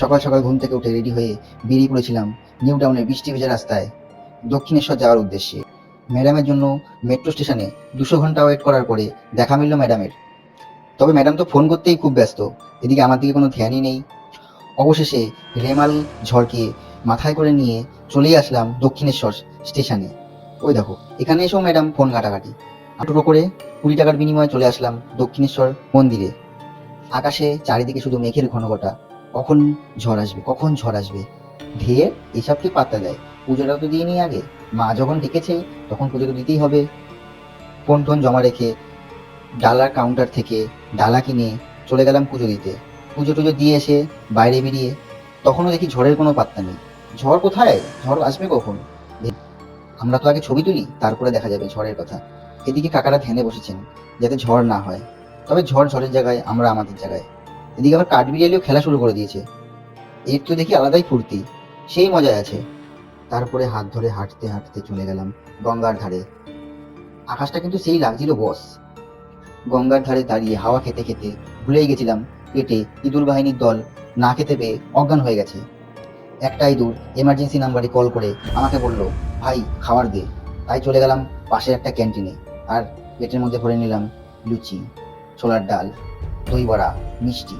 সকাল সকাল ঘুম থেকে উঠে রেডি হয়ে বেরিয়ে পড়েছিলাম নিউ টাউনের বৃষ্টি ভেজা রাস্তায় দক্ষিণেশ্বর যাওয়ার উদ্দেশ্যে। ম্যাডামের জন্য মেট্রো স্টেশনে 200 ঘন্টা ওয়েট করার পরে দেখা মিলল ম্যাডামের। তবে ম্যাডাম তো ফোন করতেই খুব ব্যস্ত, এদিকে আমার দিকে কোনো ধ্যানই নেই। অবশেষে রেমাল ঝড়কে মাথায় করে নিয়ে চলেই আসলাম দক্ষিণেশ্বর স্টেশনে। ওই দেখো, এখানে এসেও ম্যাডাম ফোন ঘাটাঘাটি। টোটো করে 20 টাকার বিনিময়ে চলে আসলাম দক্ষিণেশ্বর মন্দিরে। আকাশে চারিদিকে শুধু মেঘের ঘনঘটা। কখন ঝড় আসবে, কখন ঝড় আসবে, ঢের এসব কি পাত্তা দেয়। পুজোটা তো দিয়ে নিই আগে, মা যখন ডেকেছে তখন পুজো তো দিতেই হবে। ফোন টোন জমা রেখে ডালার কাউন্টার থেকে ডালা কিনে চলে গেলাম পুজো দিতে। পুজো টুজো দিয়ে এসে বাইরে বেরিয়ে তখনও দেখি ঝড়ের কোনো পাত্তা নেই। ঝড় কোথায়, ঝড় আসবে কখন? আমরা তো আগে ছবি তুলি, তারপরে দেখা যাবে ঝড়ের কথা। এদিকে কাকারা ধ্যানে বসেছেন যাতে ঝড় না হয়। তবে ঝড় ঝড়ের জায়গায়, আমরা আমাদের জায়গায়। এদিকে আবার কাঠবিড়ালিও খেলা শুরু করে দিয়েছে। এর তো দেখি আলাদাই ফুর্তি, সেই মজায় আছে। তারপরে হাত ধরে হাঁটতে হাঁটতে চলে গেলাম গঙ্গার ধারে। আকাশটা কিন্তু সেই লাগছিল বস। গঙ্গার ধারে দাঁড়িয়ে হাওয়া খেতে খেতে ভুলেই গেছিলাম পেটে ইঁদুর বাহিনীর দল না খেতে পেয়ে অজ্ঞান হয়ে গেছে। একটা ইঁদুর এমার্জেন্সি নাম্বারে কল করে আমাকে বলল, ভাই খাবার দে। তাই চলে গেলাম পাশের একটা ক্যান্টিনে, আর পেটের মধ্যে ভরে নিলাম লুচি, ছোলার ডাল, দই বড়া, মিষ্টি।